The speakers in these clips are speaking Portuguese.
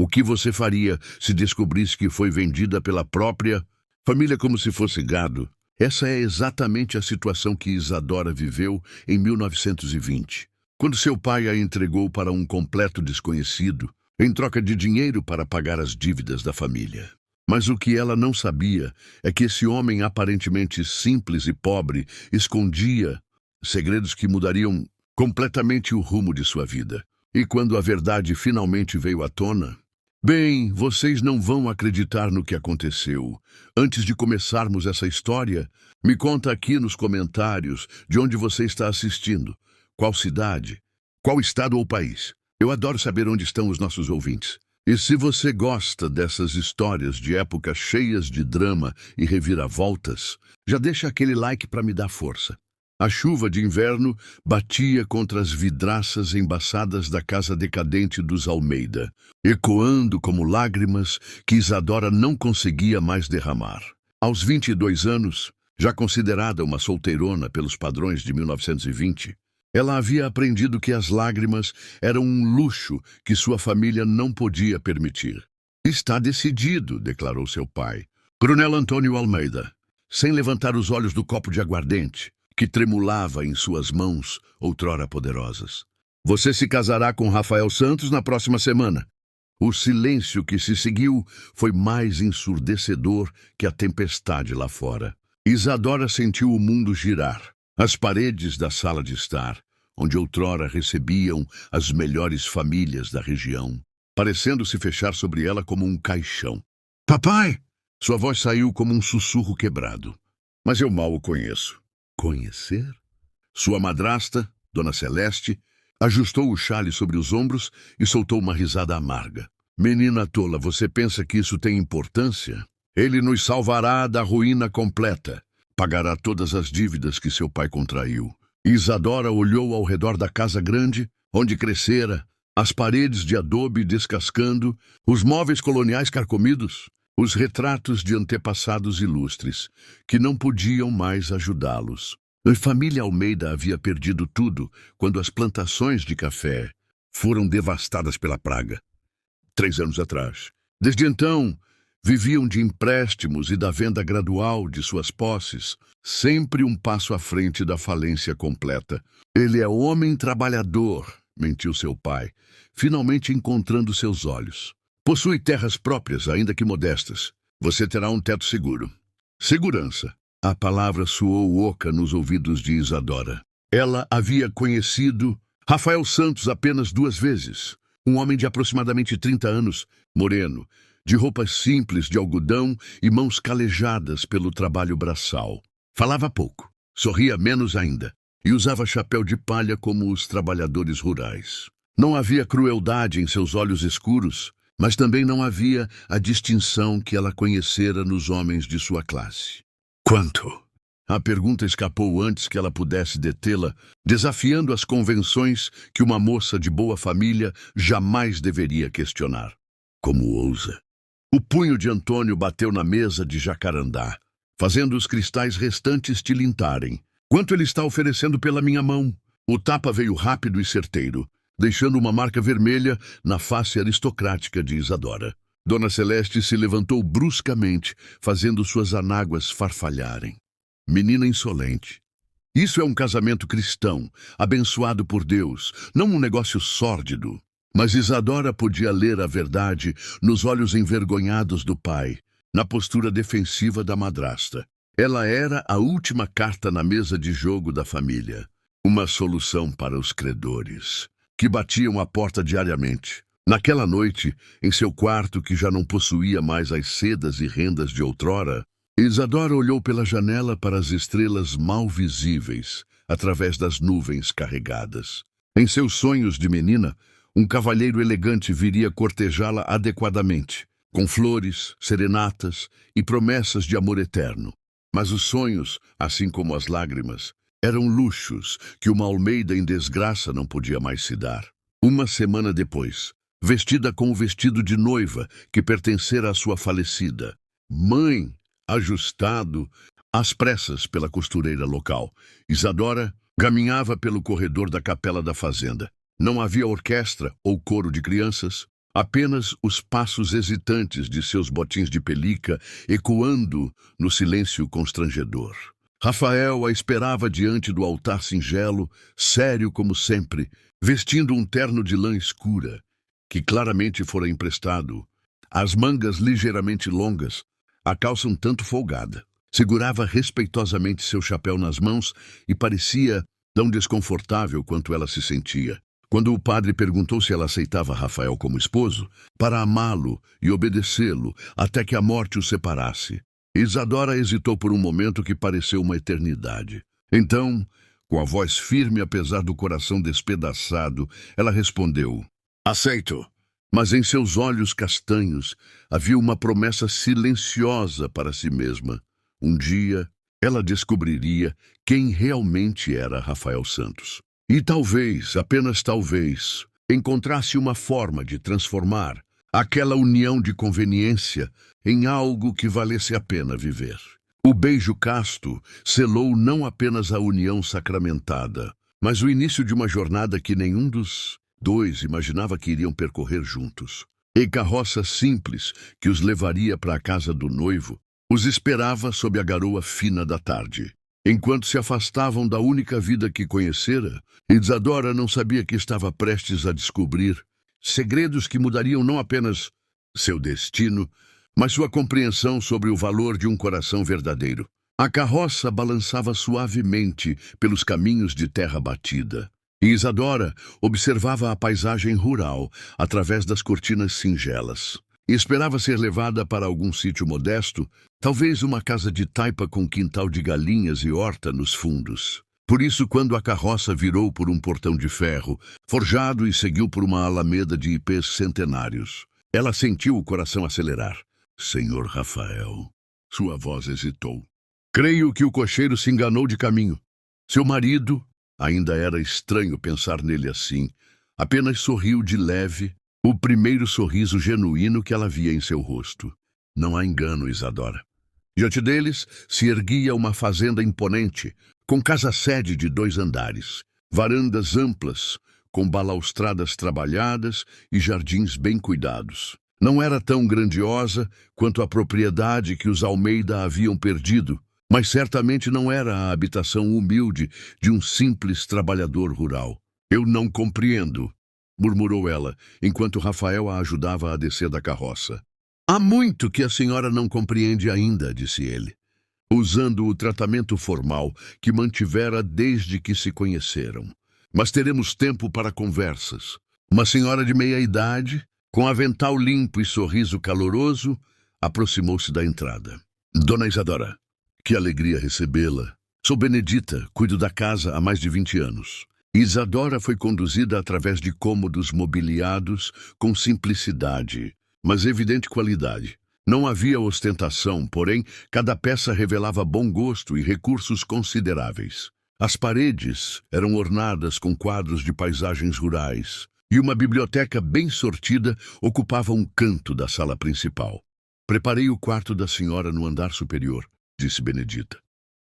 O que você faria se descobrisse que foi vendida pela própria família como se fosse gado? Essa é exatamente a situação que Isadora viveu em 1920, quando seu pai a entregou para um completo desconhecido, em troca de dinheiro para pagar as dívidas da família. Mas o que ela não sabia é que esse homem aparentemente simples e pobre escondia segredos que mudariam completamente o rumo de sua vida. E quando a verdade finalmente veio à tona... Bem, vocês não vão acreditar no que aconteceu. Antes de começarmos essa história, me conta aqui nos comentários de onde você está assistindo. Qual cidade? Qual estado ou país? Eu adoro saber onde estão os nossos ouvintes. E se você gosta dessas histórias de época cheias de drama e reviravoltas, já deixa aquele like para me dar força. A chuva de inverno batia contra as vidraças embaçadas da casa decadente dos Almeida, ecoando como lágrimas que Isadora não conseguia mais derramar. Aos 22 anos, já considerada uma solteirona pelos padrões de 1920, ela havia aprendido que as lágrimas eram um luxo que sua família não podia permitir. Está decidido, declarou seu pai, Coronel Antônio Almeida, sem levantar os olhos do copo de aguardente que tremulava em suas mãos, outrora poderosas. Você se casará com Rafael Santos na próxima semana. O silêncio que se seguiu foi mais ensurdecedor que a tempestade lá fora. Isadora sentiu o mundo girar. As paredes da sala de estar, onde outrora recebiam as melhores famílias da região, parecendo se fechar sobre ela como um caixão. Papai! Sua voz saiu como um sussurro quebrado. Mas eu mal o conheço. Conhecer? Sua madrasta, Dona Celeste, ajustou o xale sobre os ombros e soltou uma risada amarga. Menina tola, você pensa que isso tem importância? Ele nos salvará da ruína completa. Pagará todas as dívidas que seu pai contraiu. Isadora olhou ao redor da casa grande, onde crescera, as paredes de adobe descascando, os móveis coloniais carcomidos, os retratos de antepassados ilustres, que não podiam mais ajudá-los. A família Almeida havia perdido tudo quando as plantações de café foram devastadas pela praga, 3 anos atrás. Desde então, viviam de empréstimos e da venda gradual de suas posses, sempre um passo à frente da falência completa. Ele é homem trabalhador, mentiu seu pai, finalmente encontrando seus olhos. Possui terras próprias, ainda que modestas. Você terá um teto seguro. Segurança. A palavra soou oca nos ouvidos de Isadora. Ela havia conhecido Rafael Santos apenas 2 vezes. Um homem de aproximadamente 30 anos, moreno, de roupas simples de algodão e mãos calejadas pelo trabalho braçal. Falava pouco, sorria menos ainda, e usava chapéu de palha como os trabalhadores rurais. Não havia crueldade em seus olhos escuros, mas também não havia a distinção que ela conhecera nos homens de sua classe. Quanto? A pergunta escapou antes que ela pudesse detê-la, desafiando as convenções que uma moça de boa família jamais deveria questionar. Como ousa? O punho de Antônio bateu na mesa de jacarandá, fazendo os cristais restantes tilintarem. Quanto ele está oferecendo pela minha mão? O tapa veio rápido e certeiro, deixando uma marca vermelha na face aristocrática de Isadora. Dona Celeste se levantou bruscamente, fazendo suas anáguas farfalharem. Menina insolente. Isso é um casamento cristão, abençoado por Deus, não um negócio sórdido. Mas Isadora podia ler a verdade nos olhos envergonhados do pai, na postura defensiva da madrasta. Ela era a última carta na mesa de jogo da família. Uma solução para os credores, que batiam à porta diariamente. Naquela noite, em seu quarto que já não possuía mais as sedas e rendas de outrora, Isadora olhou pela janela para as estrelas mal visíveis, através das nuvens carregadas. Em seus sonhos de menina, um cavalheiro elegante viria cortejá-la adequadamente, com flores, serenatas e promessas de amor eterno. Mas os sonhos, assim como as lágrimas, eram luxos que uma Almeida em desgraça não podia mais se dar. Uma semana depois, vestida com o vestido de noiva que pertencera à sua falecida mãe, ajustado às pressas pela costureira local, Isadora caminhava pelo corredor da capela da fazenda. Não havia orquestra ou coro de crianças, Apenas os passos hesitantes de seus botins de pelica ecoando no silêncio constrangedor. Rafael a esperava diante do altar singelo, sério como sempre, vestindo um terno de lã escura, que claramente fora emprestado, as mangas ligeiramente longas, a calça um tanto folgada. Segurava respeitosamente seu chapéu nas mãos e parecia tão desconfortável quanto ela se sentia. Quando o padre perguntou se ela aceitava Rafael como esposo, para amá-lo e obedecê-lo até que a morte os separasse, Isadora hesitou por um momento que pareceu uma eternidade. Então, com a voz firme apesar do coração despedaçado, ela respondeu: "Aceito." Mas em seus olhos castanhos havia uma promessa silenciosa para si mesma. Um dia, ela descobriria quem realmente era Rafael Santos. E talvez, apenas talvez, encontrasse uma forma de transformar aquela união de conveniência em algo que valesse a pena viver. O beijo casto selou não apenas a união sacramentada, mas o início de uma jornada que nenhum dos dois imaginava que iriam percorrer juntos. E carroça simples que os levaria para a casa do noivo os esperava sob a garoa fina da tarde. Enquanto se afastavam da única vida que conhecera, Isadora não sabia que estava prestes a descobrir segredos que mudariam não apenas seu destino, mas sua compreensão sobre o valor de um coração verdadeiro. A carroça balançava suavemente pelos caminhos de terra batida, e Isadora observava a paisagem rural através das cortinas singelas. E esperava ser levada para algum sítio modesto, talvez uma casa de taipa com quintal de galinhas e horta nos fundos. Por isso, quando a carroça virou por um portão de ferro, forjado e seguiu por uma alameda de ipês centenários, ela sentiu o coração acelerar. "Senhor Rafael." Sua voz hesitou. "Creio que o cocheiro se enganou de caminho." Seu marido, ainda era estranho pensar nele assim, apenas sorriu de leve, o primeiro sorriso genuíno que ela via em seu rosto. "Não há engano, Isadora." Diante deles se erguia uma fazenda imponente, com casa-sede de 2 andares, varandas amplas, com balaustradas trabalhadas e jardins bem cuidados. Não era tão grandiosa quanto a propriedade que os Almeida haviam perdido, mas certamente não era a habitação humilde de um simples trabalhador rural. "Eu não compreendo", murmurou ela, enquanto Rafael a ajudava a descer da carroça. "Há muito que a senhora não compreende ainda", disse ele, usando o tratamento formal que mantivera desde que se conheceram. "Mas teremos tempo para conversas." Uma senhora de meia-idade, com avental limpo e sorriso caloroso, aproximou-se da entrada. "Dona Isadora, que alegria recebê-la. Sou Benedita, cuido da casa há mais de 20 anos." Isadora foi conduzida através de cômodos mobiliados com simplicidade, mas evidente qualidade. Não havia ostentação, porém, cada peça revelava bom gosto e recursos consideráveis. As paredes eram ornadas com quadros de paisagens rurais, e uma biblioteca bem sortida ocupava um canto da sala principal. "Preparei o quarto da senhora no andar superior", disse Benedita,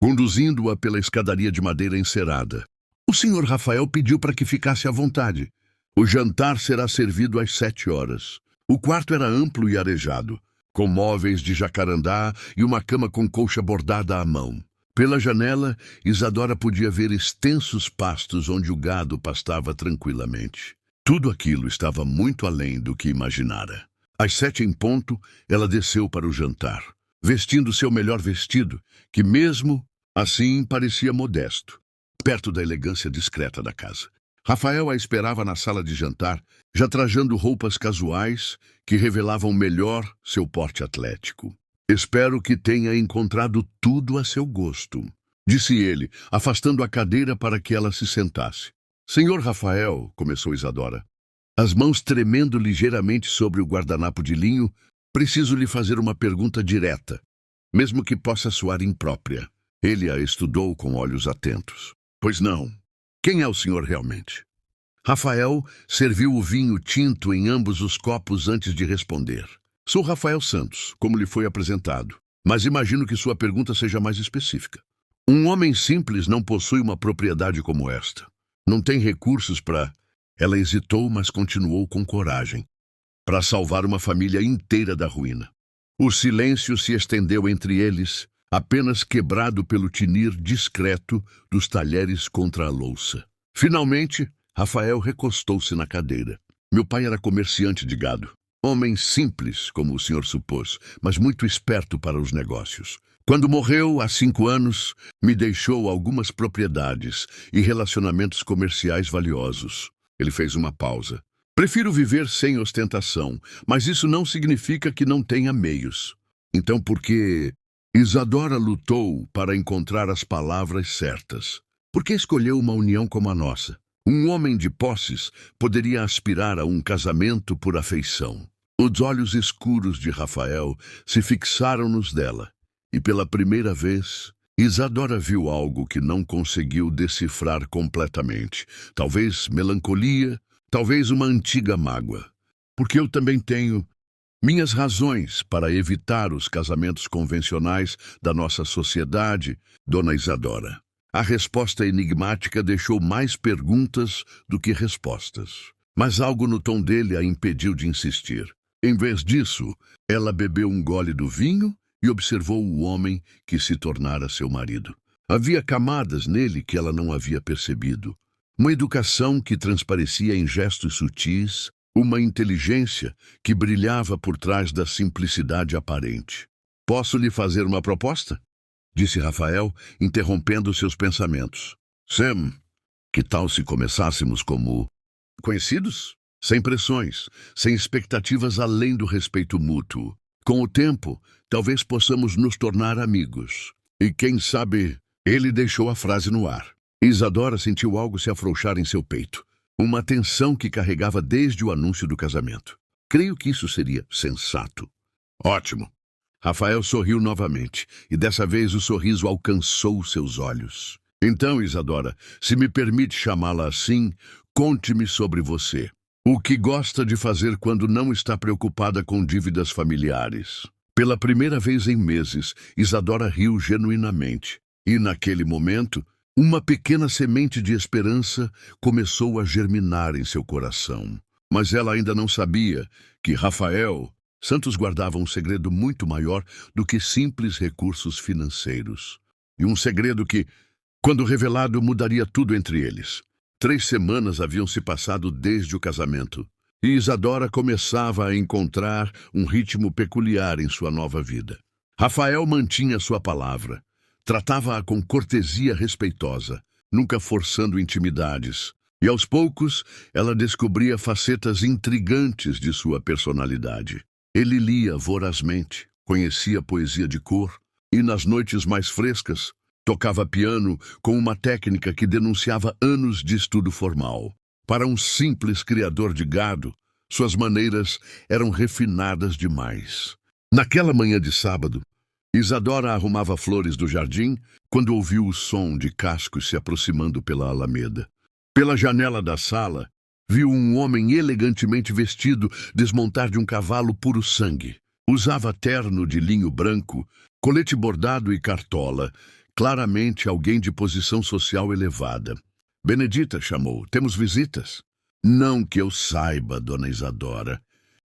conduzindo-a pela escadaria de madeira encerada. "O senhor Rafael pediu para que ficasse à vontade. O jantar será servido às 7 horas. O quarto era amplo e arejado, com móveis de jacarandá e uma cama com colcha bordada à mão. Pela janela, Isadora podia ver extensos pastos onde o gado pastava tranquilamente. Tudo aquilo estava muito além do que imaginara. Às 7 em ponto, ela desceu para o jantar, vestindo seu melhor vestido, que mesmo assim parecia modesto, perto da elegância discreta da casa. Rafael a esperava na sala de jantar, já trajando roupas casuais que revelavam melhor seu porte atlético. "Espero que tenha encontrado tudo a seu gosto", disse ele, afastando a cadeira para que ela se sentasse. "Senhor Rafael", começou Isadora, as mãos tremendo ligeiramente sobre o guardanapo de linho, "preciso lhe fazer uma pergunta direta, mesmo que possa soar imprópria." Ele a estudou com olhos atentos. "Pois não. Quem é o senhor realmente?" Rafael serviu o vinho tinto em ambos os copos antes de responder. "Sou Rafael Santos, como lhe foi apresentado, mas imagino que sua pergunta seja mais específica. Um homem simples não possui uma propriedade como esta. Não tem recursos para..." Ela hesitou, mas continuou com coragem. para salvar uma família inteira da ruína. O silêncio se estendeu entre eles, apenas quebrado pelo tinir discreto dos talheres contra a louça. Finalmente, Rafael recostou-se na cadeira. Meu pai era comerciante de gado. Homem simples, como o senhor supôs, mas muito esperto para os negócios. Quando morreu, há 5 anos, me deixou algumas propriedades e relacionamentos comerciais valiosos. Ele fez uma pausa. Prefiro viver sem ostentação, mas isso não significa que não tenha meios. Então por que Isadora lutou para encontrar as palavras certas? Por que escolheu uma união como a nossa? Um homem de posses poderia aspirar a um casamento por afeição. Os olhos escuros de Rafael se fixaram nos dela, e pela primeira vez, Isadora viu algo que não conseguiu decifrar completamente. Talvez melancolia, talvez uma antiga mágoa. Porque eu também tenho minhas razões para evitar os casamentos convencionais da nossa sociedade, Dona Isadora. A resposta enigmática deixou mais perguntas do que respostas. Mas algo no tom dele a impediu de insistir. Em vez disso, ela bebeu um gole do vinho e observou o homem que se tornara seu marido. Havia camadas nele que ela não havia percebido. Uma educação que transparecia em gestos sutis, uma inteligência que brilhava por trás da simplicidade aparente. Posso lhe fazer uma proposta? Disse Rafael, interrompendo seus pensamentos. Sam, que tal se começássemos como conhecidos? Sem pressões, sem expectativas além do respeito mútuo. Com o tempo, talvez possamos nos tornar amigos. E quem sabe, ele deixou a frase no ar. Isadora sentiu algo se afrouxar em seu peito. Uma tensão que carregava desde o anúncio do casamento. Creio que isso seria sensato. Ótimo. Rafael sorriu novamente, e dessa vez o sorriso alcançou seus olhos. Então, Isadora, se me permite chamá-la assim, conte-me sobre você. O que gosta de fazer quando não está preocupada com dívidas familiares? Pela primeira vez em meses, Isadora riu genuinamente. E naquele momento, uma pequena semente de esperança começou a germinar em seu coração. Mas ela ainda não sabia que Rafael Santos guardava um segredo muito maior do que simples recursos financeiros. E um segredo que, quando revelado, mudaria tudo entre eles. 3 semanas haviam se passado desde o casamento, e Isadora começava a encontrar um ritmo peculiar em sua nova vida. Rafael mantinha sua palavra. Tratava-a com cortesia respeitosa, nunca forçando intimidades. E aos poucos, ela descobria facetas intrigantes de sua personalidade. Ele lia vorazmente, conhecia poesia de cor e, nas noites mais frescas, tocava piano com uma técnica que denunciava anos de estudo formal. Para um simples criador de gado, suas maneiras eram refinadas demais. Naquela manhã de sábado, Isadora arrumava flores do jardim quando ouviu o som de cascos se aproximando pela alameda. Pela janela da sala, viu um homem elegantemente vestido desmontar de um cavalo puro sangue. Usava terno de linho branco, colete bordado e cartola, claramente alguém de posição social elevada. Benedita chamou. Temos visitas? Não que eu saiba, Dona Isadora.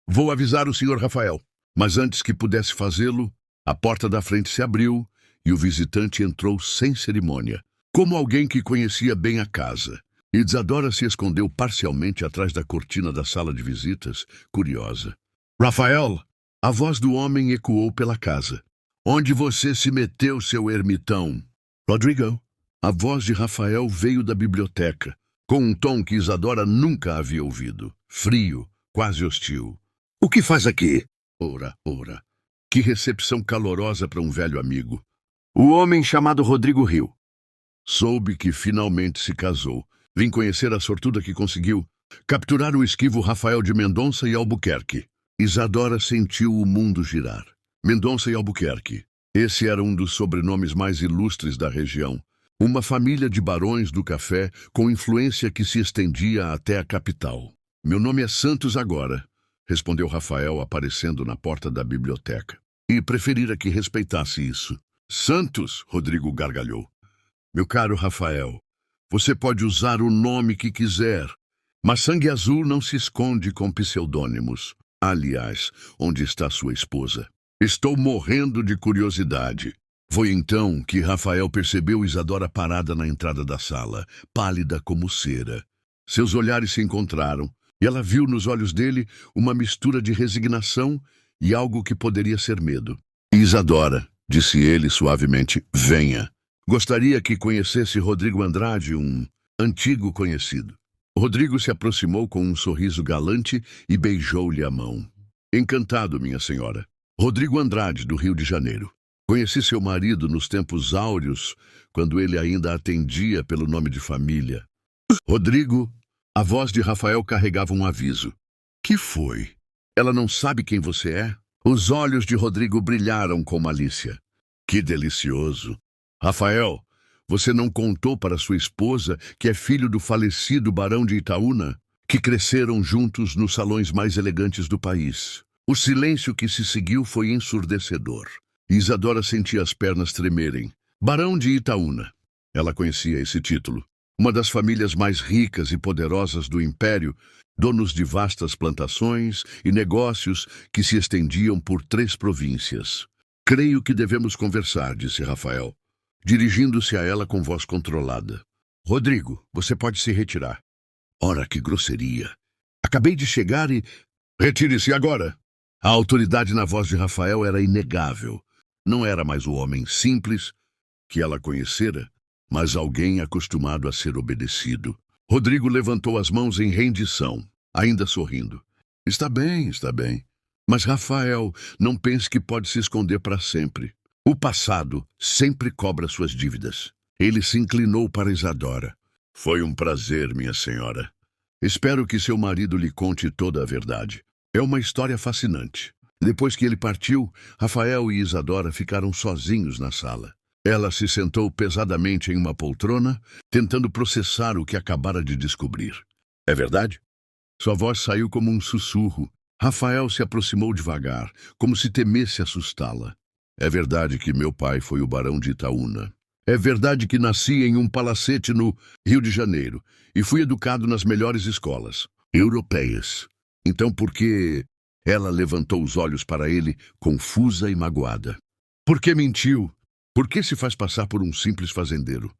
Vou avisar o Sr. Rafael. Mas antes que pudesse fazê-lo, a porta da frente se abriu e o visitante entrou sem cerimônia, como alguém que conhecia bem a casa. Isadora se escondeu parcialmente atrás da cortina da sala de visitas, curiosa. Rafael! A voz do homem ecoou pela casa. Onde você se meteu, seu ermitão? Rodrigo. A voz de Rafael veio da biblioteca, com um tom que Isadora nunca havia ouvido. Frio, quase hostil. O que faz aqui? Ora. Que recepção calorosa para um velho amigo. O homem chamado Rodrigo riu. Soube que finalmente se casou. Vim conhecer a sortuda que conseguiu capturar o esquivo Rafael de Mendonça e Albuquerque. Isadora sentiu o mundo girar. Mendonça e Albuquerque. Esse era um dos sobrenomes mais ilustres da região. Uma família de barões do café com influência que se estendia até a capital. Meu nome é Santos agora, respondeu Rafael aparecendo na porta da biblioteca. E preferira que respeitasse isso. Santos, Rodrigo gargalhou. Meu caro Rafael, você pode usar o nome que quiser, mas Sangue Azul não se esconde com pseudônimos. Aliás, onde está sua esposa? Estou morrendo de curiosidade. Foi então que Rafael percebeu Isadora parada na entrada da sala, pálida como cera. Seus olhares se encontraram, e ela viu nos olhos dele uma mistura de resignação e algo que poderia ser medo. Isadora, disse ele suavemente, venha. Gostaria que conhecesse Rodrigo Andrade, um antigo conhecido. Rodrigo se aproximou com um sorriso galante e beijou-lhe a mão. Encantado, minha senhora. Rodrigo Andrade, do Rio de Janeiro. Conheci seu marido nos tempos áureos, quando ele ainda atendia pelo nome de família. Rodrigo, a voz de Rafael carregava um aviso. Que foi? Ela não sabe quem você é? Os olhos de Rodrigo brilharam com malícia. Que delicioso. Rafael, você não contou para sua esposa que é filho do falecido barão de Itaúna, que cresceram juntos nos salões mais elegantes do país. O silêncio que se seguiu foi ensurdecedor. Isadora sentia as pernas tremerem. Barão de Itaúna. Ela conhecia esse título. Uma das famílias mais ricas e poderosas do império, donos de vastas plantações e negócios que se estendiam por 3 províncias. Creio que devemos conversar, disse Rafael, dirigindo-se a ela com voz controlada. Rodrigo, você pode se retirar. Ora, que grosseria. Acabei de chegar e... Retire-se agora. A autoridade na voz de Rafael era inegável. Não era mais o homem simples que ela conhecera, mas alguém acostumado a ser obedecido. Rodrigo levantou as mãos em rendição, ainda sorrindo. Está bem, está bem. Mas, Rafael, não pense que pode se esconder para sempre. O passado sempre cobra suas dívidas. Ele se inclinou para Isadora. Foi um prazer, minha senhora. Espero que seu marido lhe conte toda a verdade. É uma história fascinante. Depois que ele partiu, Rafael e Isadora ficaram sozinhos na sala. Ela se sentou pesadamente em uma poltrona, tentando processar o que acabara de descobrir. É verdade? Sua voz saiu como um sussurro. Rafael se aproximou devagar, como se temesse assustá-la. É verdade que meu pai foi o barão de Itaúna. É verdade que nasci em um palacete no Rio de Janeiro e fui educado nas melhores escolas europeias. Então por que... Ela levantou os olhos para ele, confusa e magoada. Por que mentiu? Por que se faz passar por um simples fazendeiro?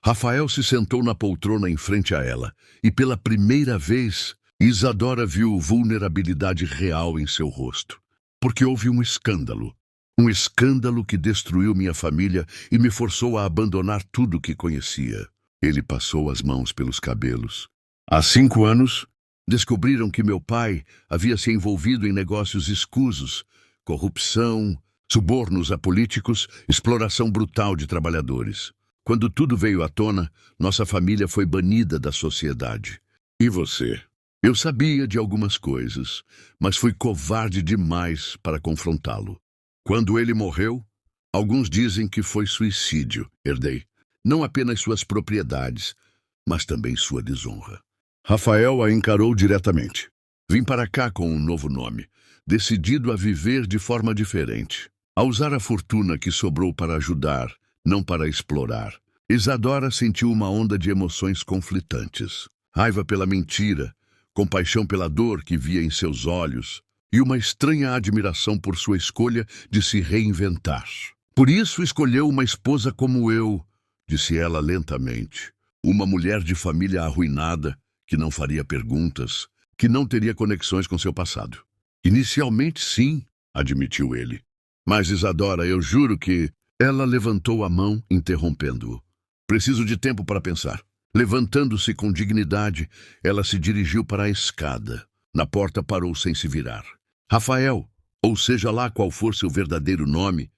Rafael se sentou na poltrona em frente a ela, e pela primeira vez, Isadora viu vulnerabilidade real em seu rosto. Porque houve um escândalo. Um escândalo que destruiu minha família e me forçou a abandonar tudo que conhecia. Ele passou as mãos pelos cabelos. Há 5 anos, descobriram que meu pai havia se envolvido em negócios escusos, corrupção, subornos a políticos, exploração brutal de trabalhadores. Quando tudo veio à tona, nossa família foi banida da sociedade. E você? Eu sabia de algumas coisas, mas fui covarde demais para confrontá-lo. Quando ele morreu, alguns dizem que foi suicídio. Herdei não apenas suas propriedades, mas também sua desonra. Rafael a encarou diretamente. Vim para cá com um novo nome, decidido a viver de forma diferente, a usar a fortuna que sobrou para ajudar, não para explorar. Isadora sentiu uma onda de emoções conflitantes. Raiva pela mentira, compaixão pela dor que via em seus olhos e uma estranha admiração por sua escolha de se reinventar. Por isso escolheu uma esposa como eu, disse ela lentamente. Uma mulher de família arruinada, que não faria perguntas, que não teria conexões com seu passado. Inicialmente, sim, admitiu ele. Mas, Isadora, eu juro que... Ela levantou a mão, interrompendo-o. Preciso de tempo para pensar. Levantando-se com dignidade, ela se dirigiu para a escada. Na porta parou sem se virar. Rafael, ou seja lá qual for seu verdadeiro nome,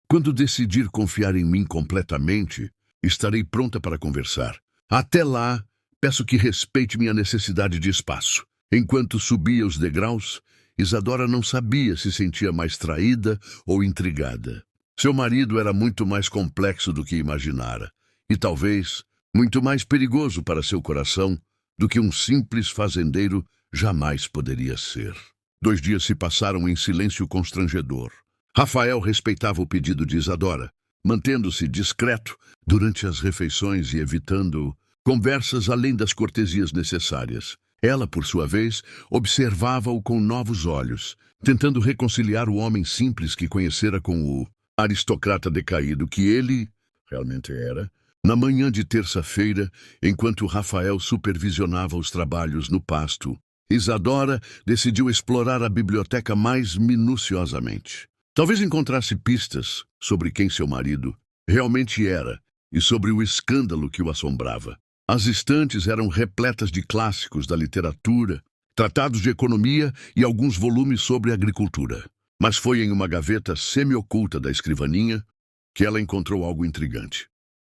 quando decidir confiar em mim completamente, estarei pronta para conversar. Até lá, peço que respeite minha necessidade de espaço. Enquanto subia os degraus, Isadora não sabia se sentia mais traída ou intrigada. Seu marido era muito mais complexo do que imaginara, e talvez muito mais perigoso para seu coração do que um simples fazendeiro jamais poderia ser. 2 dias se passaram em silêncio constrangedor. Rafael respeitava o pedido de Isadora, mantendo-se discreto durante as refeições e evitando conversas além das cortesias necessárias. Ela, por sua vez, observava-o com novos olhos, tentando reconciliar o homem simples que conhecera com o aristocrata decaído que ele realmente era. Na manhã de terça-feira, enquanto Rafael supervisionava os trabalhos no pasto, Isadora decidiu explorar a biblioteca mais minuciosamente. Talvez encontrasse pistas sobre quem seu marido realmente era e sobre o escândalo que o assombrava. As estantes eram repletas de clássicos da literatura, tratados de economia e alguns volumes sobre agricultura. Mas foi em uma gaveta semi-oculta da escrivaninha que ela encontrou algo intrigante.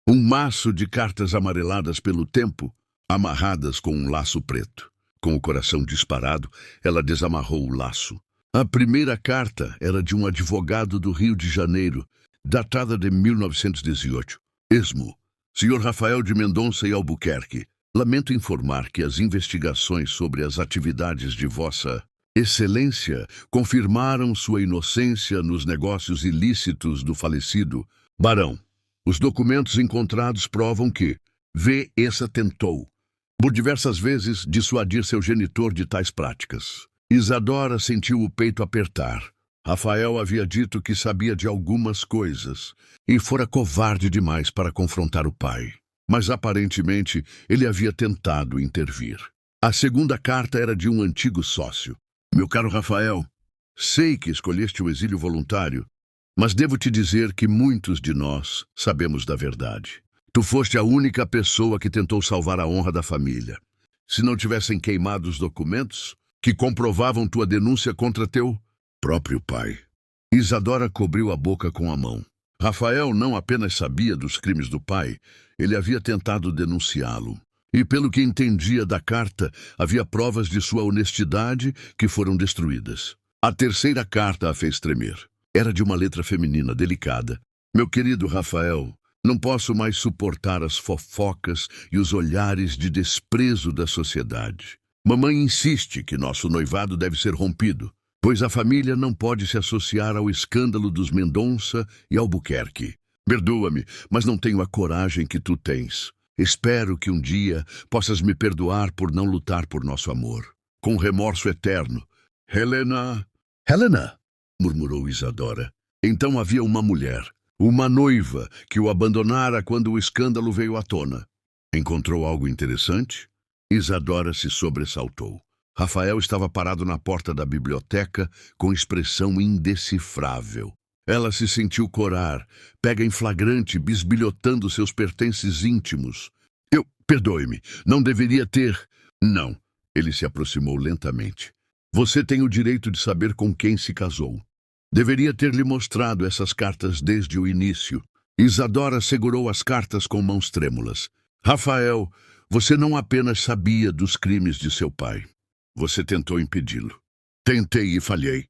Um maço de cartas amareladas pelo tempo, amarradas com um laço preto. Com o coração disparado, ela desamarrou o laço. A primeira carta era de um advogado do Rio de Janeiro, datada de 1918. Esmo, Sr. Rafael de Mendonça e Albuquerque, lamento informar que as investigações sobre as atividades de Vossa Excelência confirmaram sua inocência nos negócios ilícitos do falecido barão. Os documentos encontrados provam que V.S. tentou, por diversas vezes, dissuadir seu genitor de tais práticas. Isadora sentiu o peito apertar. Rafael havia dito que sabia de algumas coisas e fora covarde demais para confrontar o pai. Mas aparentemente ele havia tentado intervir. A segunda carta era de um antigo sócio. Meu caro Rafael, sei que escolheste o exílio voluntário, mas devo te dizer que muitos de nós sabemos da verdade. Tu foste a única pessoa que tentou salvar a honra da família. Se não tivessem queimado os documentos que comprovavam tua denúncia contra teu próprio pai. Isadora cobriu a boca com a mão. Rafael não apenas sabia dos crimes do pai, ele havia tentado denunciá-lo. E pelo que entendia da carta, havia provas de sua honestidade que foram destruídas. A terceira carta a fez tremer. Era de uma letra feminina, delicada. Meu querido Rafael, não posso mais suportar as fofocas e os olhares de desprezo da sociedade. Mamãe insiste que nosso noivado deve ser rompido, pois a família não pode se associar ao escândalo dos Mendonça e Albuquerque. Perdoa-me, mas não tenho a coragem que tu tens. Espero que um dia possas me perdoar por não lutar por nosso amor. Com remorso eterno. Helena! Helena! Murmurou Isadora. Então havia uma mulher, uma noiva, que o abandonara quando o escândalo veio à tona. Encontrou algo interessante? Isadora se sobressaltou. Rafael estava parado na porta da biblioteca com expressão indecifrável. Ela se sentiu corar, pega em flagrante, bisbilhotando seus pertences íntimos. Perdoe-me, não deveria ter... Não, ele se aproximou lentamente. Você tem o direito de saber com quem se casou. Deveria ter-lhe mostrado essas cartas desde o início. Isadora segurou as cartas com mãos trêmulas. Rafael, você não apenas sabia dos crimes de seu pai. Você tentou impedi-lo. Tentei e falhei.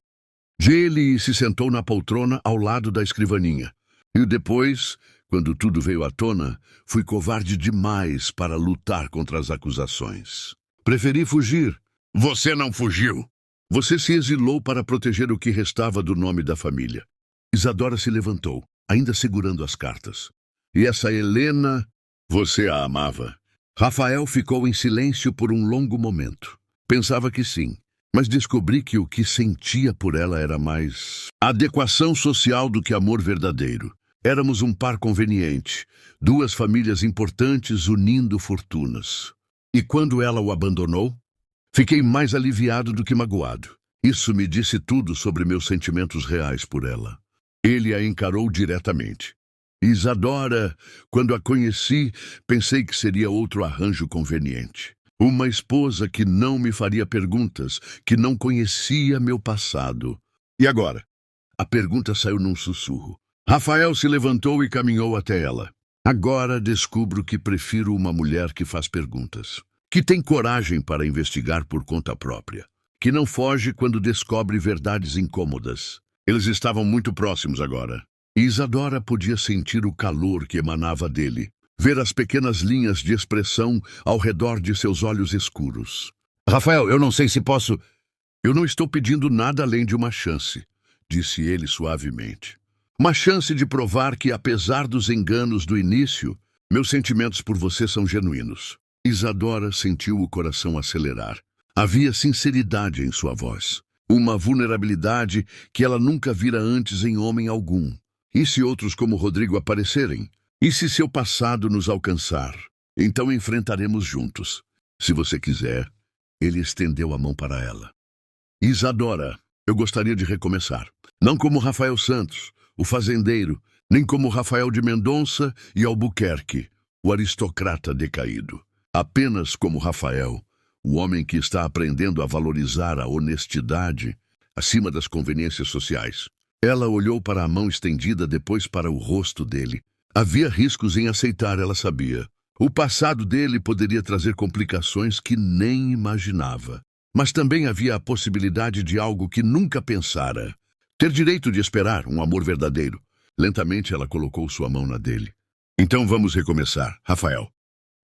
Ele se sentou na poltrona ao lado da escrivaninha. E depois, quando tudo veio à tona, fui covarde demais para lutar contra as acusações. Preferi fugir. Você não fugiu. Você se exilou para proteger o que restava do nome da família. Isadora se levantou, ainda segurando as cartas. E essa Helena, você a amava. Rafael ficou em silêncio por um longo momento. Pensava que sim. Mas descobri que o que sentia por ela era mais adequação social do que amor verdadeiro. Éramos um par conveniente, duas famílias importantes unindo fortunas. E quando ela o abandonou, fiquei mais aliviado do que magoado. Isso me disse tudo sobre meus sentimentos reais por ela. Ele a encarou diretamente. Isadora, quando a conheci, pensei que seria outro arranjo conveniente. Uma esposa que não me faria perguntas, que não conhecia meu passado. E agora? A pergunta saiu num sussurro. Rafael se levantou e caminhou até ela. Agora descubro que prefiro uma mulher que faz perguntas, que tem coragem para investigar por conta própria, que não foge quando descobre verdades incômodas. Eles estavam muito próximos agora. E Isadora podia sentir o calor que emanava dele. Ver as pequenas linhas de expressão ao redor de seus olhos escuros. Rafael, eu não sei se posso... Eu não estou pedindo nada além de uma chance, disse ele suavemente. Uma chance de provar que, apesar dos enganos do início, meus sentimentos por você são genuínos. Isadora sentiu o coração acelerar. Havia sinceridade em sua voz, uma vulnerabilidade que ela nunca vira antes em homem algum. E se outros como Rodrigo aparecerem? E se seu passado nos alcançar? Então enfrentaremos juntos. Se você quiser. Ele estendeu a mão para ela. Isadora, eu gostaria de recomeçar. Não como Rafael Santos, o fazendeiro, nem como Rafael de Mendonça e Albuquerque, o aristocrata decaído. Apenas como Rafael, o homem que está aprendendo a valorizar a honestidade acima das conveniências sociais. Ela olhou para a mão estendida, depois para o rosto dele. Havia riscos em aceitar, ela sabia. O passado dele poderia trazer complicações que nem imaginava. Mas também havia a possibilidade de algo que nunca pensara. Ter direito de esperar um amor verdadeiro. Lentamente ela colocou sua mão na dele. Então vamos recomeçar, Rafael.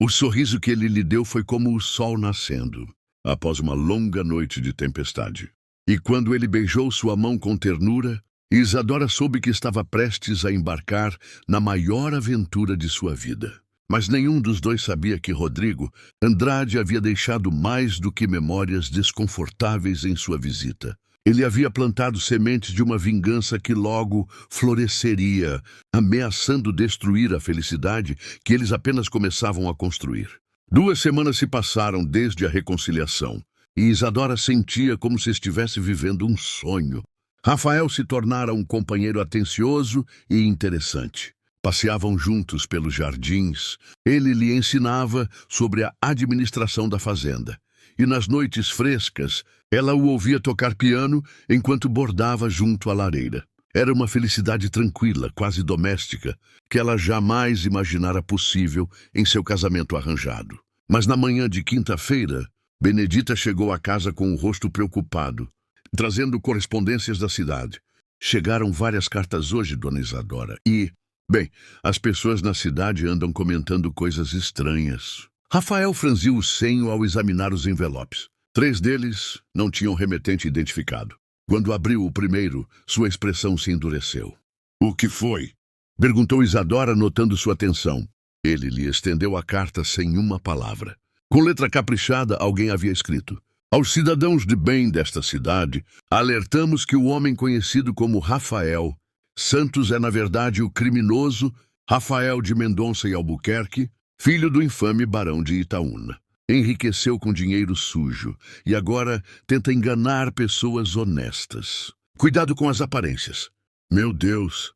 O sorriso que ele lhe deu foi como o sol nascendo, após uma longa noite de tempestade. E quando ele beijou sua mão com ternura, Isadora soube que estava prestes a embarcar na maior aventura de sua vida. Mas nenhum dos dois sabia que Rodrigo Andrade havia deixado mais do que memórias desconfortáveis em sua visita. Ele havia plantado sementes de uma vingança que logo floresceria, ameaçando destruir a felicidade que eles apenas começavam a construir. 2 semanas se passaram desde a reconciliação, e Isadora sentia como se estivesse vivendo um sonho. Rafael se tornara um companheiro atencioso e interessante. Passeavam juntos pelos jardins. Ele lhe ensinava sobre a administração da fazenda. E nas noites frescas, ela o ouvia tocar piano enquanto bordava junto à lareira. Era uma felicidade tranquila, quase doméstica, que ela jamais imaginara possível em seu casamento arranjado. Mas na manhã de quinta-feira, Benedita chegou à casa com o rosto preocupado, trazendo correspondências da cidade. Chegaram várias cartas hoje, dona Isadora, e... Bem, as pessoas na cidade andam comentando coisas estranhas. Rafael franziu o senho ao examinar os envelopes. 3 deles não tinham remetente identificado. Quando abriu o primeiro, sua expressão se endureceu. O que foi? Perguntou Isadora, notando sua tensão. Ele lhe estendeu a carta sem uma palavra. Com letra caprichada, alguém havia escrito: aos cidadãos de bem desta cidade, alertamos que o homem conhecido como Rafael Santos é, na verdade, o criminoso Rafael de Mendonça e Albuquerque, filho do infame barão de Itaúna. Enriqueceu com dinheiro sujo e agora tenta enganar pessoas honestas. Cuidado com as aparências. Meu Deus,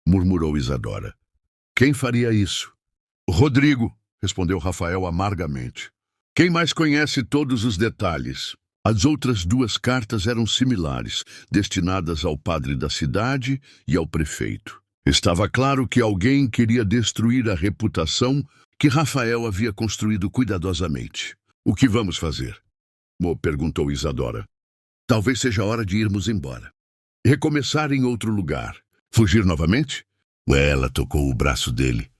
murmurou Isadora. Quem faria isso? Rodrigo, respondeu Rafael amargamente. Quem mais conhece todos os detalhes? As outras 2 cartas eram similares, destinadas ao padre da cidade e ao prefeito. Estava claro que alguém queria destruir a reputação que Rafael havia construído cuidadosamente. O que vamos fazer? Perguntou Isadora. Talvez seja hora de irmos embora. Recomeçar em outro lugar. Fugir novamente? Ela tocou o braço dele.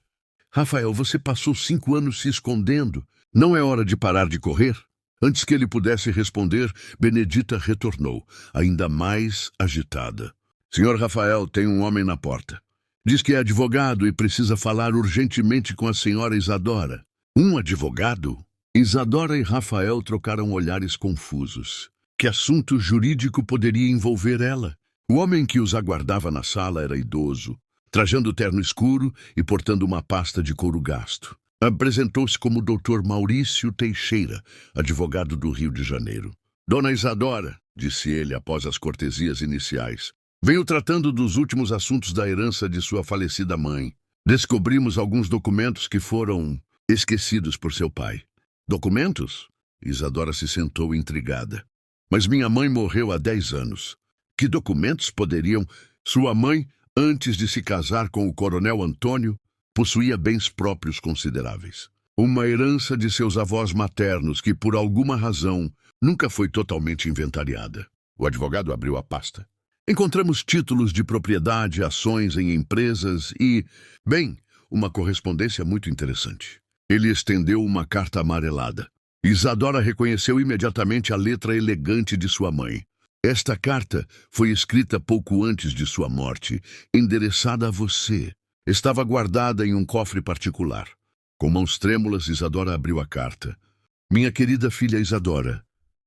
Rafael, você passou 5 anos se escondendo. Não é hora de parar de correr? Antes que ele pudesse responder, Benedita retornou, ainda mais agitada. Senhor Rafael, tem um homem na porta. Diz que é advogado e precisa falar urgentemente com a senhora Isadora. Um advogado? Isadora e Rafael trocaram olhares confusos. Que assunto jurídico poderia envolver ela? O homem que os aguardava na sala era idoso, trajando terno escuro e portando uma pasta de couro gasto. Apresentou-se como Dr. Maurício Teixeira, advogado do Rio de Janeiro. Dona Isadora, disse ele após as cortesias iniciais, venho tratando dos últimos assuntos da herança de sua falecida mãe. Descobrimos alguns documentos que foram esquecidos por seu pai. Documentos? Isadora se sentou intrigada. Mas minha mãe morreu há 10 anos. Que documentos poderiam... Sua mãe, antes de se casar com o coronel Antônio, possuía bens próprios consideráveis. Uma herança de seus avós maternos que, por alguma razão, nunca foi totalmente inventariada. O advogado abriu a pasta. Encontramos títulos de propriedade, ações em empresas e, bem, uma correspondência muito interessante. Ele estendeu uma carta amarelada. Isadora reconheceu imediatamente a letra elegante de sua mãe. Esta carta foi escrita pouco antes de sua morte, endereçada a você. Estava guardada em um cofre particular. Com mãos trêmulas, Isadora abriu a carta. Minha querida filha Isadora,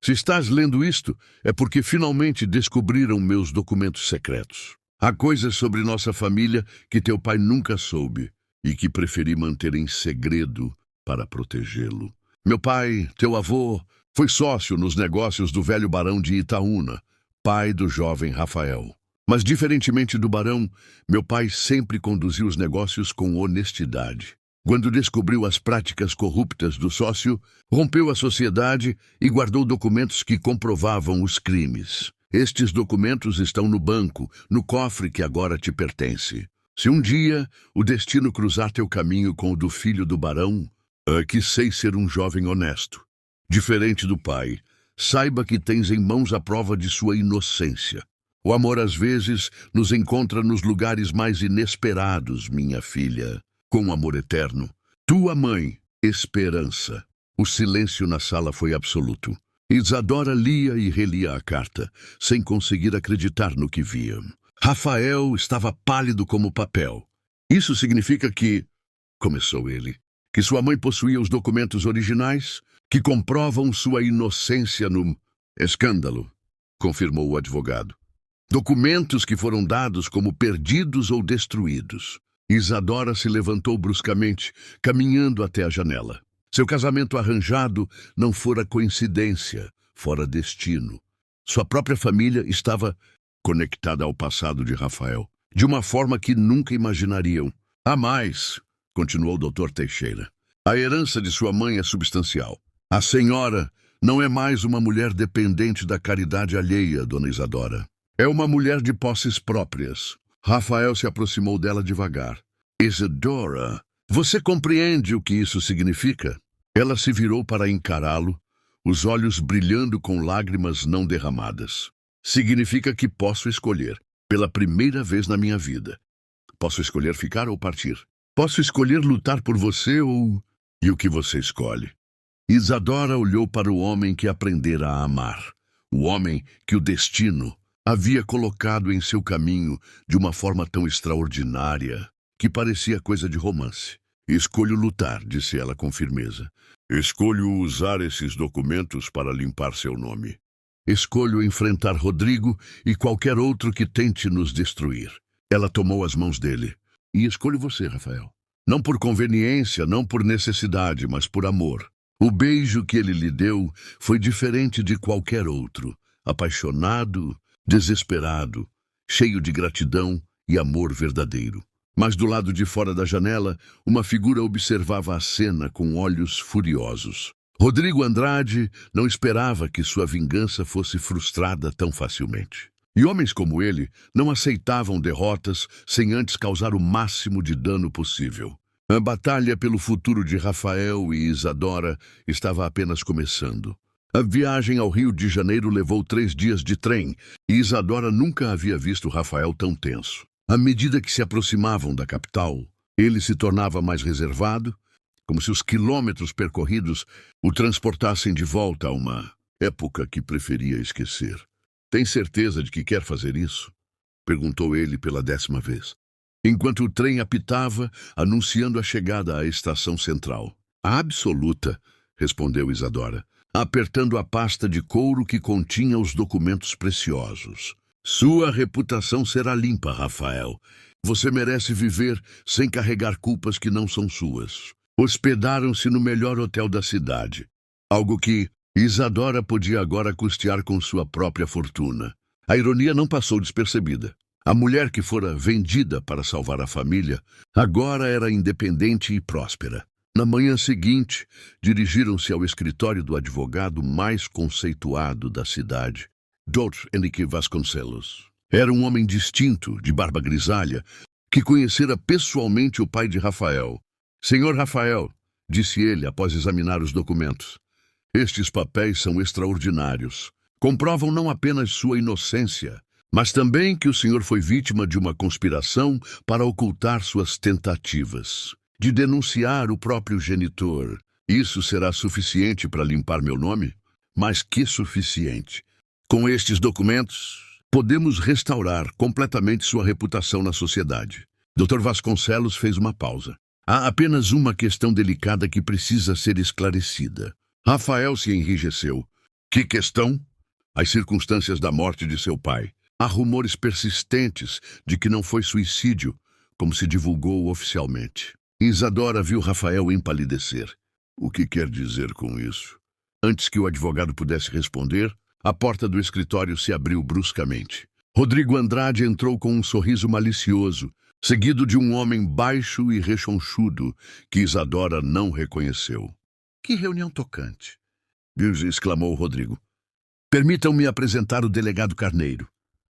Se estás lendo isto, é porque finalmente descobriram meus documentos secretos. Há coisas sobre nossa família que teu pai nunca soube e que preferi manter em segredo para protegê-lo. Meu pai, teu avô, foi sócio nos negócios do velho barão de Itaúna, pai do jovem Rafael. Mas, diferentemente do barão, meu pai sempre conduziu os negócios com honestidade. Quando descobriu as práticas corruptas do sócio, rompeu a sociedade e guardou documentos que comprovavam os crimes. Estes documentos estão no banco, no cofre que agora te pertence. Se um dia o destino cruzar teu caminho com o do filho do barão, que sei ser um jovem honesto, diferente do pai, saiba que tens em mãos a prova de sua inocência. O amor às vezes nos encontra nos lugares mais inesperados, minha filha. Com amor eterno, tua mãe, Esperança. O silêncio na sala foi absoluto. Isadora lia e relia a carta, sem conseguir acreditar no que via. Rafael estava pálido como papel. Isso significa que, começou ele, que sua mãe possuía os documentos originais que comprovam sua inocência no escândalo, confirmou o advogado. Documentos que foram dados como perdidos ou destruídos. Isadora se levantou bruscamente, caminhando até a janela. Seu casamento arranjado não fora coincidência, fora destino. Sua própria família estava conectada ao passado de Rafael, de uma forma que nunca imaginariam. Há mais, continuou o Dr. Teixeira. A herança de sua mãe é substancial. A senhora não é mais uma mulher dependente da caridade alheia, dona Isadora. É uma mulher de posses próprias. Rafael se aproximou dela devagar. Isadora, você compreende o que isso significa? Ela se virou para encará-lo, os olhos brilhando com lágrimas não derramadas. Significa que posso escolher, pela primeira vez na minha vida. Posso escolher ficar ou partir. Posso escolher lutar por você ou... E o que você escolhe? Isadora olhou para o homem que aprendera a amar. O homem que o destino havia colocado em seu caminho de uma forma tão extraordinária que parecia coisa de romance. Escolho lutar, disse ela com firmeza. Escolho usar esses documentos para limpar seu nome. Escolho enfrentar Rodrigo e qualquer outro que tente nos destruir. Ela tomou as mãos dele. E escolho você, Rafael. Não por conveniência, não por necessidade, mas por amor. O beijo que ele lhe deu foi diferente de qualquer outro. Apaixonado, desesperado, cheio de gratidão e amor verdadeiro. Mas do lado de fora da janela, uma figura observava a cena com olhos furiosos. Rodrigo Andrade não esperava que sua vingança fosse frustrada tão facilmente. E homens como ele não aceitavam derrotas sem antes causar o máximo de dano possível. A batalha pelo futuro de Rafael e Isadora estava apenas começando. A viagem ao Rio de Janeiro levou 3 dias de trem e Isadora nunca havia visto Rafael tão tenso. À medida que se aproximavam da capital, ele se tornava mais reservado, como se os quilômetros percorridos o transportassem de volta a uma época que preferia esquecer. Tem certeza de que quer fazer isso? Perguntou ele pela 10ª vez, enquanto o trem apitava, anunciando a chegada à estação central. Absoluta, respondeu Isadora, apertando a pasta de couro que continha os documentos preciosos. Sua reputação será limpa, Rafael. Você merece viver sem carregar culpas que não são suas. Hospedaram-se no melhor hotel da cidade, algo que Isadora podia agora custear com sua própria fortuna. A ironia não passou despercebida. A mulher que fora vendida para salvar a família agora era independente e próspera. Na manhã seguinte, dirigiram-se ao escritório do advogado mais conceituado da cidade, Dr. Henrique Vasconcelos. Era um homem distinto, de barba grisalha, que conhecera pessoalmente o pai de Rafael. Senhor Rafael, disse ele após examinar os documentos, estes papéis são extraordinários. Comprovam não apenas sua inocência, mas também que o senhor foi vítima de uma conspiração para ocultar suas tentativas de denunciar o próprio genitor. Isso será suficiente para limpar meu nome? Mas que suficiente? Com estes documentos, podemos restaurar completamente sua reputação na sociedade. Dr. Vasconcelos fez uma pausa. Há apenas uma questão delicada que precisa ser esclarecida. Rafael se enrijeceu. Que questão? As circunstâncias da morte de seu pai. Há rumores persistentes de que não foi suicídio, como se divulgou oficialmente. Isadora viu Rafael empalidecer. O que quer dizer com isso? Antes que o advogado pudesse responder, a porta do escritório se abriu bruscamente. Rodrigo Andrade entrou com um sorriso malicioso, seguido de um homem baixo e rechonchudo, que Isadora não reconheceu. Que reunião tocante! Exclamou Rodrigo. Permitam-me apresentar o delegado Carneiro.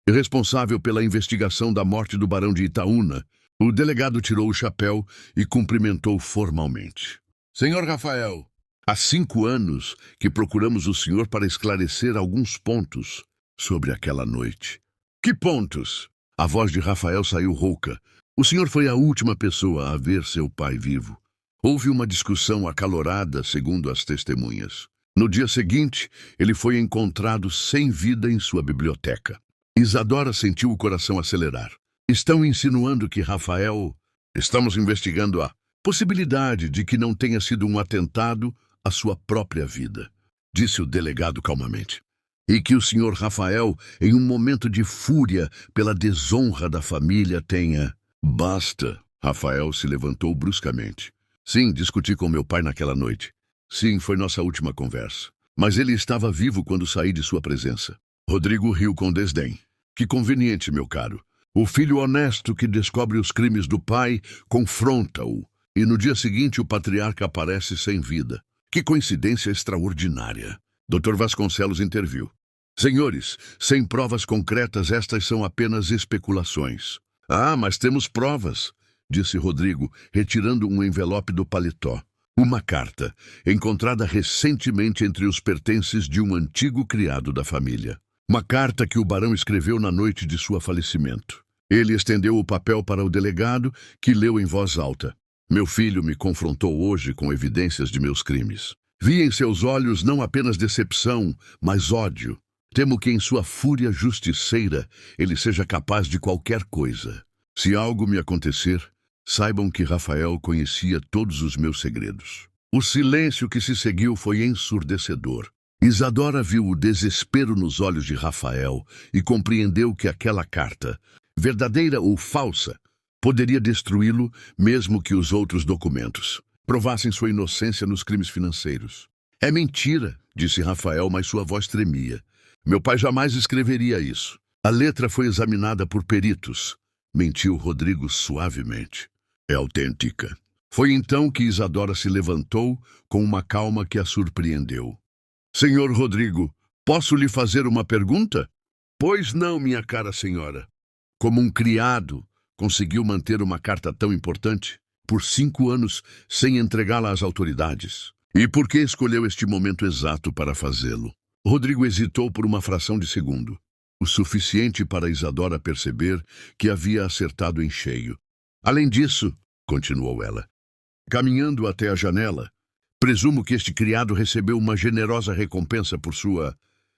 Responsável pela investigação da morte do barão de Itaúna, o delegado tirou o chapéu e cumprimentou formalmente. Senhor Rafael, há 5 anos que procuramos o senhor para esclarecer alguns pontos sobre aquela noite. Que pontos? A voz de Rafael saiu rouca. O senhor foi a última pessoa a ver seu pai vivo. Houve uma discussão acalorada, segundo as testemunhas. No dia seguinte, ele foi encontrado sem vida em sua biblioteca. Isadora sentiu o coração acelerar. Estão insinuando que Rafael... Estamos investigando a possibilidade de que não tenha sido um atentado à sua própria vida, disse o delegado calmamente. E que o senhor Rafael, em um momento de fúria pela desonra da família, tenha... Basta! Rafael se levantou bruscamente. Sim, discuti com meu pai naquela noite. Sim, foi nossa última conversa. Mas ele estava vivo quando saí de sua presença. Rodrigo riu com desdém. Que conveniente, meu caro. O filho honesto que descobre os crimes do pai confronta-o. E no dia seguinte o patriarca aparece sem vida. Que coincidência extraordinária. Dr. Vasconcelos interviu. Senhores, sem provas concretas, estas são apenas especulações. Ah, mas temos provas, disse Rodrigo, retirando um envelope do paletó. Uma carta, encontrada recentemente entre os pertences de um antigo criado da família. Uma carta que o barão escreveu na noite de seu falecimento. Ele estendeu o papel para o delegado, que leu em voz alta. Meu filho me confrontou hoje com evidências de meus crimes. Vi em seus olhos não apenas decepção, mas ódio. Temo que em sua fúria justiceira ele seja capaz de qualquer coisa. Se algo me acontecer, saibam que Rafael conhecia todos os meus segredos. O silêncio que se seguiu foi ensurdecedor. Isadora viu o desespero nos olhos de Rafael e compreendeu que aquela carta, verdadeira ou falsa, poderia destruí-lo mesmo que os outros documentos provassem sua inocência nos crimes financeiros. É mentira, disse Rafael, mas sua voz tremia. Meu pai jamais escreveria isso. A letra foi examinada por peritos, mentiu Rodrigo suavemente. É autêntica. Foi então que Isadora se levantou com uma calma que a surpreendeu. Senhor Rodrigo, posso lhe fazer uma pergunta? Pois não, minha cara senhora. Como um criado, conseguiu manter uma carta tão importante por 5 anos sem entregá-la às autoridades. E por que escolheu este momento exato para fazê-lo? Rodrigo hesitou por uma fração de segundo, o suficiente para Isadora perceber que havia acertado em cheio. Além disso, continuou ela, caminhando até a janela, presumo que este criado recebeu uma generosa recompensa por sua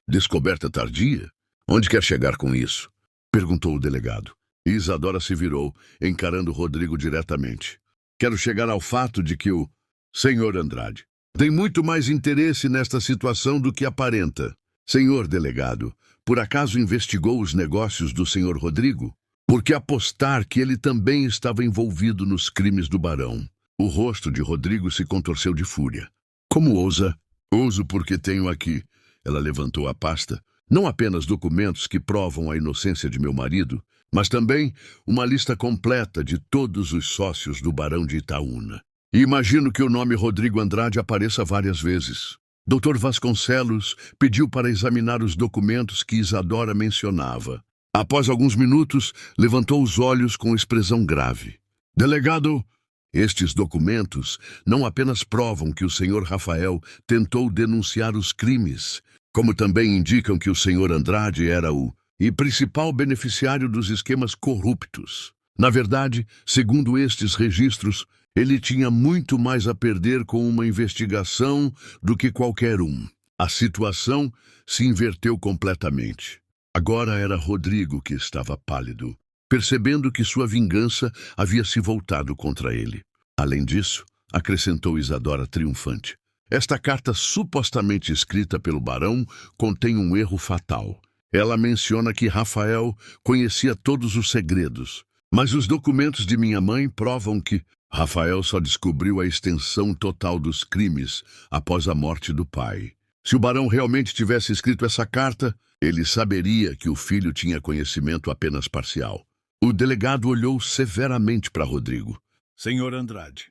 descoberta tardia. Onde quer chegar com isso? Perguntou o delegado. Isadora se virou, encarando Rodrigo diretamente. Quero chegar ao fato de que o senhor Andrade tem muito mais interesse nesta situação do que aparenta. Senhor delegado, por acaso investigou os negócios do senhor Rodrigo? Por que apostar que ele também estava envolvido nos crimes do barão? O rosto de Rodrigo se contorceu de fúria. Como ousa? Ouso porque tenho aqui. Ela levantou a pasta. Não apenas documentos que provam a inocência de meu marido, mas também uma lista completa de todos os sócios do barão de Itaúna. E imagino que o nome Rodrigo Andrade apareça várias vezes. Dr. Vasconcelos pediu para examinar os documentos que Isadora mencionava. Após alguns minutos, levantou os olhos com expressão grave. Delegado, estes documentos não apenas provam que o senhor Rafael tentou denunciar os crimes, como também indicam que o senhor Andrade era o principal beneficiário dos esquemas corruptos. Na verdade, segundo estes registros, ele tinha muito mais a perder com uma investigação do que qualquer um. A situação se inverteu completamente. Agora era Rodrigo que estava pálido, percebendo que sua vingança havia se voltado contra ele. Além disso, acrescentou Isadora triunfante, Esta carta supostamente escrita pelo barão contém um erro fatal. Ela menciona que Rafael conhecia todos os segredos, mas os documentos de minha mãe provam que Rafael só descobriu a extensão total dos crimes após a morte do pai. Se o barão realmente tivesse escrito essa carta, ele saberia que o filho tinha conhecimento apenas parcial. O delegado olhou severamente para Rodrigo. Senhor Andrade,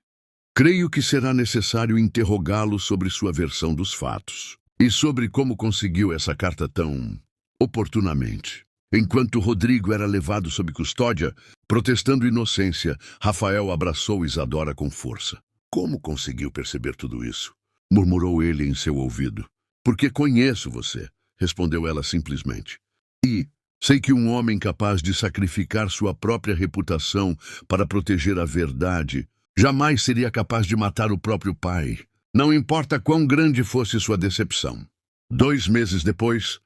creio que será necessário interrogá-lo sobre sua versão dos fatos e sobre como conseguiu essa carta tão oportunamente. Enquanto Rodrigo era levado sob custódia, protestando inocência, Rafael abraçou Isadora com força. Como conseguiu perceber tudo isso? Murmurou ele em seu ouvido. Porque conheço você, respondeu ela simplesmente. E sei que um homem capaz de sacrificar sua própria reputação para proteger a verdade jamais seria capaz de matar o próprio pai, não importa quão grande fosse sua decepção. 2 meses depois,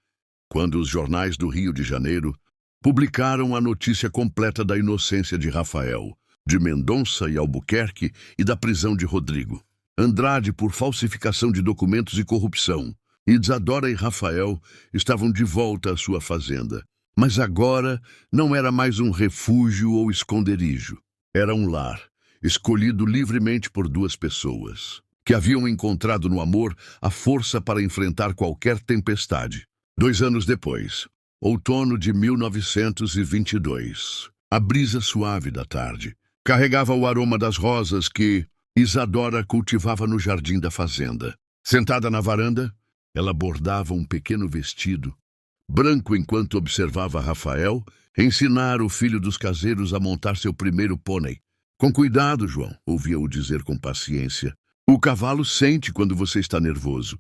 quando os jornais do Rio de Janeiro publicaram a notícia completa da inocência de Rafael, de Mendonça e Albuquerque e da prisão de Rodrigo Andrade por falsificação de documentos e corrupção, Isadora e Rafael estavam de volta à sua fazenda. Mas agora não era mais um refúgio ou esconderijo. Era um lar, escolhido livremente por 2 pessoas, que haviam encontrado no amor a força para enfrentar qualquer tempestade. 2 anos depois, outono de 1922, a brisa suave da tarde carregava o aroma das rosas que Isadora cultivava no jardim da fazenda. Sentada na varanda, ela bordava um pequeno vestido branco enquanto observava Rafael ensinar o filho dos caseiros a montar seu primeiro pônei. Com cuidado, João, ouvia-o dizer com paciência. O cavalo sente quando você está nervoso.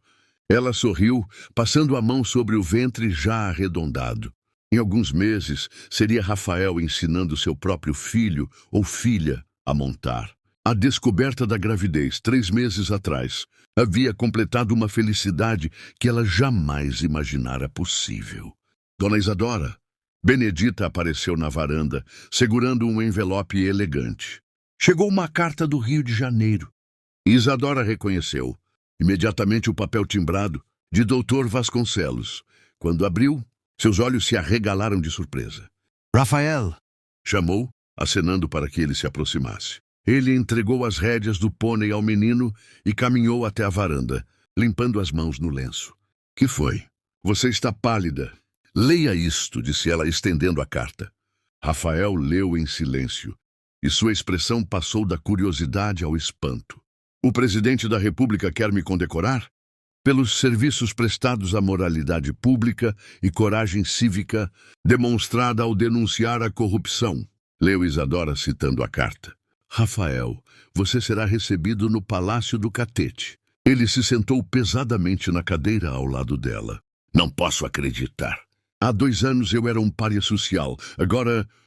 Ela sorriu, passando a mão sobre o ventre já arredondado. Em alguns meses, seria Rafael ensinando seu próprio filho ou filha a montar. A descoberta da gravidez, 3 meses atrás, havia completado uma felicidade que ela jamais imaginara possível. Dona Isadora, Benedita apareceu na varanda, segurando um envelope elegante. Chegou uma carta do Rio de Janeiro. Isadora reconheceu, imediatamente, o papel timbrado de Dr. Vasconcelos. Quando abriu, seus olhos se arregalaram de surpresa. Rafael! Chamou, acenando para que ele se aproximasse. Ele entregou as rédeas do pônei ao menino e caminhou até a varanda, limpando as mãos no lenço. Que foi? Você está pálida. Leia isto, disse ela, estendendo a carta. Rafael leu em silêncio, e sua expressão passou da curiosidade ao espanto. O presidente da República quer me condecorar? Pelos serviços prestados à moralidade pública e coragem cívica demonstrada ao denunciar a corrupção. Leu Isadora citando a carta. Rafael, você será recebido no Palácio do Catete. Ele se sentou pesadamente na cadeira ao lado dela. Não posso acreditar. Há 2 anos eu era um pária social.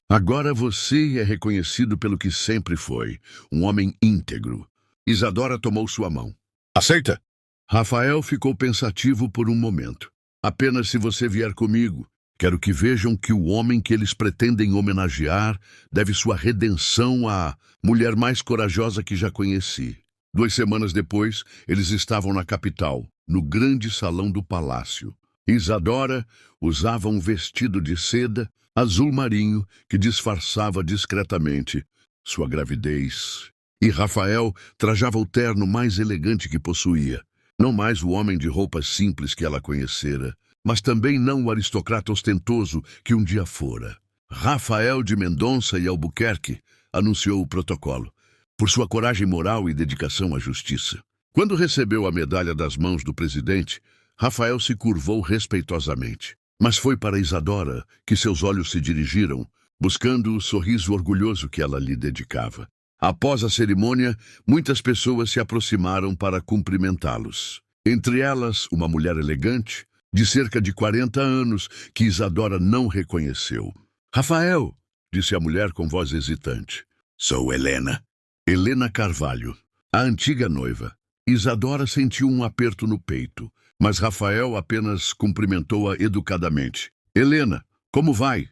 Agora você é reconhecido pelo que sempre foi, um homem íntegro. Isadora tomou sua mão. Aceita? Rafael ficou pensativo por um momento. Apenas se você vier comigo. Quero que vejam que o homem que eles pretendem homenagear deve sua redenção à mulher mais corajosa que já conheci. 2 semanas depois, eles estavam na capital, no grande salão do palácio. Isadora usava um vestido de seda azul marinho que disfarçava discretamente sua gravidez. E Rafael trajava o terno mais elegante que possuía. Não mais o homem de roupas simples que ela conhecera, mas também não o aristocrata ostentoso que um dia fora. Rafael de Mendonça e Albuquerque, anunciou o protocolo, por sua coragem moral e dedicação à justiça. Quando recebeu a medalha das mãos do presidente, Rafael se curvou respeitosamente. Mas foi para Isadora que seus olhos se dirigiram, buscando o sorriso orgulhoso que ela lhe dedicava. Após a cerimônia, muitas pessoas se aproximaram para cumprimentá-los. Entre elas, uma mulher elegante, de cerca de 40 anos, que Isadora não reconheceu. Rafael, disse a mulher com voz hesitante. Sou Helena. Helena Carvalho, a antiga noiva. Isadora sentiu um aperto no peito, mas Rafael apenas cumprimentou-a educadamente. Helena, como vai?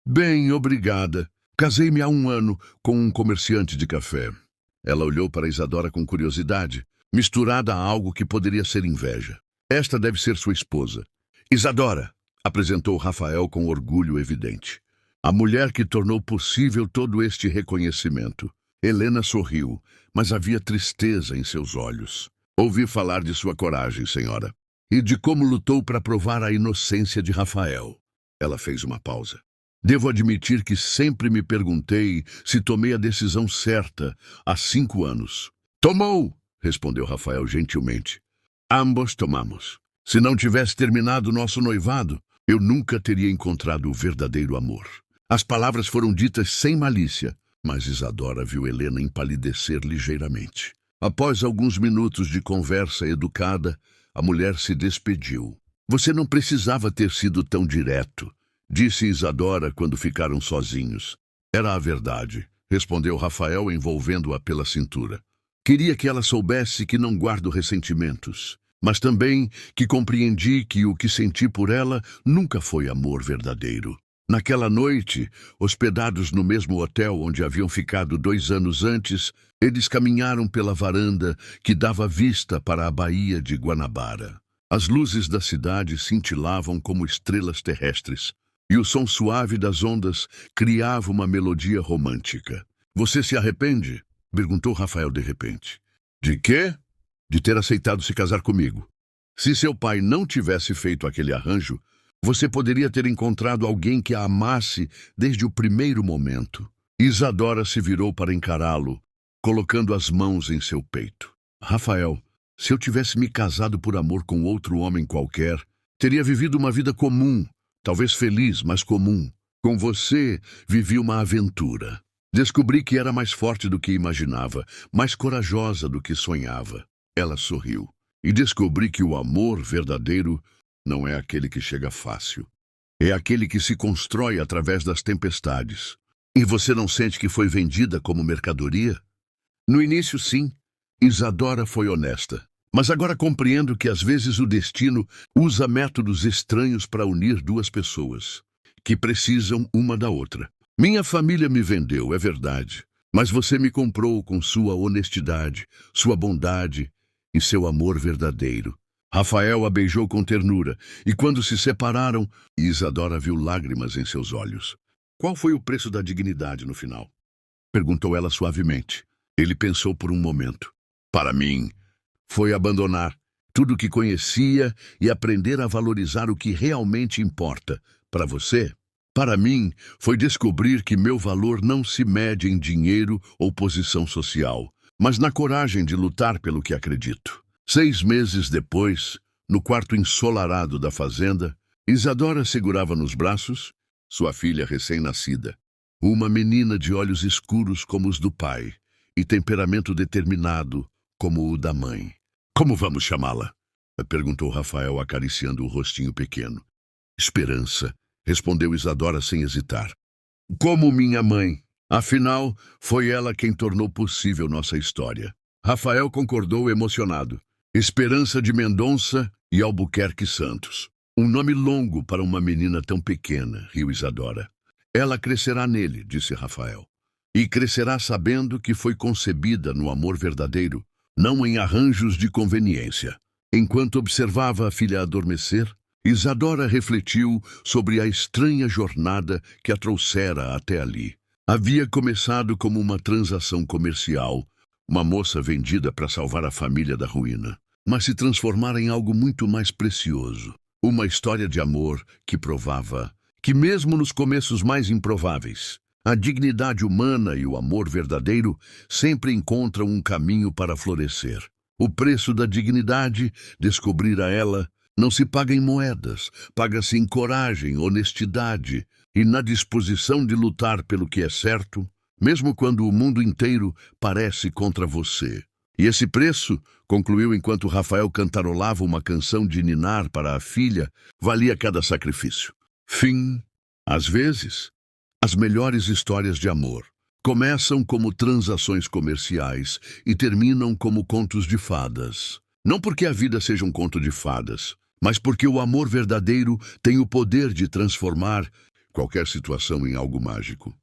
Bem, obrigada. Casei-me há 1 ano com um comerciante de café. Ela olhou para Isadora com curiosidade, misturada a algo que poderia ser inveja. Esta deve ser sua esposa. Isadora, apresentou Rafael com orgulho evidente. A mulher que tornou possível todo este reconhecimento. Helena sorriu, mas havia tristeza em seus olhos. Ouvi falar de sua coragem, senhora, e de como lutou para provar a inocência de Rafael. Ela fez uma pausa. Devo admitir que sempre me perguntei se tomei a decisão certa há 5 anos. Tomou, respondeu Rafael gentilmente. Ambos tomamos. Se não tivesse terminado nosso noivado, eu nunca teria encontrado o verdadeiro amor. As palavras foram ditas sem malícia, mas Isadora viu Helena empalidecer ligeiramente. Após alguns minutos de conversa educada, a mulher se despediu. Você não precisava ter sido tão direto, disse Isadora quando ficaram sozinhos. Era a verdade, respondeu Rafael envolvendo-a pela cintura. Queria que ela soubesse que não guardo ressentimentos, mas também que compreendi que o que senti por ela nunca foi amor verdadeiro. Naquela noite, hospedados no mesmo hotel onde haviam ficado 2 anos antes, eles caminharam pela varanda que dava vista para a baía de Guanabara. As luzes da cidade cintilavam como estrelas terrestres, e o som suave das ondas criava uma melodia romântica. Você se arrepende? Perguntou Rafael de repente. De quê? De ter aceitado se casar comigo. Se seu pai não tivesse feito aquele arranjo, você poderia ter encontrado alguém que a amasse desde o primeiro momento. Isadora se virou para encará-lo, colocando as mãos em seu peito. Rafael, se eu tivesse me casado por amor com outro homem qualquer, teria vivido uma vida comum, talvez feliz, mas comum. Com você, vivi uma aventura. Descobri que era mais forte do que imaginava, mais corajosa do que sonhava. Ela sorriu. E descobri que o amor verdadeiro não é aquele que chega fácil. É aquele que se constrói através das tempestades. E você não sente que foi vendida como mercadoria? No início, sim. Isadora foi honesta. Mas agora compreendo que às vezes o destino usa métodos estranhos para unir 2 pessoas, que precisam uma da outra. Minha família me vendeu, é verdade. Mas você me comprou com sua honestidade, sua bondade e seu amor verdadeiro. Rafael a beijou com ternura, e quando se separaram, Isadora viu lágrimas em seus olhos. Qual foi o preço da dignidade no final? Perguntou ela suavemente. Ele pensou por um momento. Para mim, foi abandonar tudo o que conhecia e aprender a valorizar o que realmente importa. Para você? Para mim, foi descobrir que meu valor não se mede em dinheiro ou posição social, mas na coragem de lutar pelo que acredito. 6 meses depois, no quarto ensolarado da fazenda, Isadora segurava nos braços sua filha recém-nascida. Uma menina de olhos escuros como os do pai e temperamento determinado como o da mãe. Como vamos chamá-la? Perguntou Rafael acariciando o rostinho pequeno. Esperança, respondeu Isadora sem hesitar. Como minha mãe. Afinal, foi ela quem tornou possível nossa história. Rafael concordou emocionado. Esperança de Mendonça e Albuquerque Santos. Um nome longo para uma menina tão pequena, riu Isadora. Ela crescerá nele, disse Rafael. E crescerá sabendo que foi concebida no amor verdadeiro, não em arranjos de conveniência. Enquanto observava a filha adormecer, Isadora refletiu sobre a estranha jornada que a trouxera até ali. Havia começado como uma transação comercial, uma moça vendida para salvar a família da ruína, mas se transformara em algo muito mais precioso. Uma história de amor que provava que mesmo nos começos mais improváveis, a dignidade humana e o amor verdadeiro sempre encontram um caminho para florescer. O preço da dignidade, descobrira ela, não se paga em moedas, paga-se em coragem, honestidade e na disposição de lutar pelo que é certo, mesmo quando o mundo inteiro parece contra você. E esse preço, concluiu enquanto Rafael cantarolava uma canção de ninar para a filha, valia cada sacrifício. Fim. Às vezes, as melhores histórias de amor começam como transações comerciais e terminam como contos de fadas. Não porque a vida seja um conto de fadas, mas porque o amor verdadeiro tem o poder de transformar qualquer situação em algo mágico.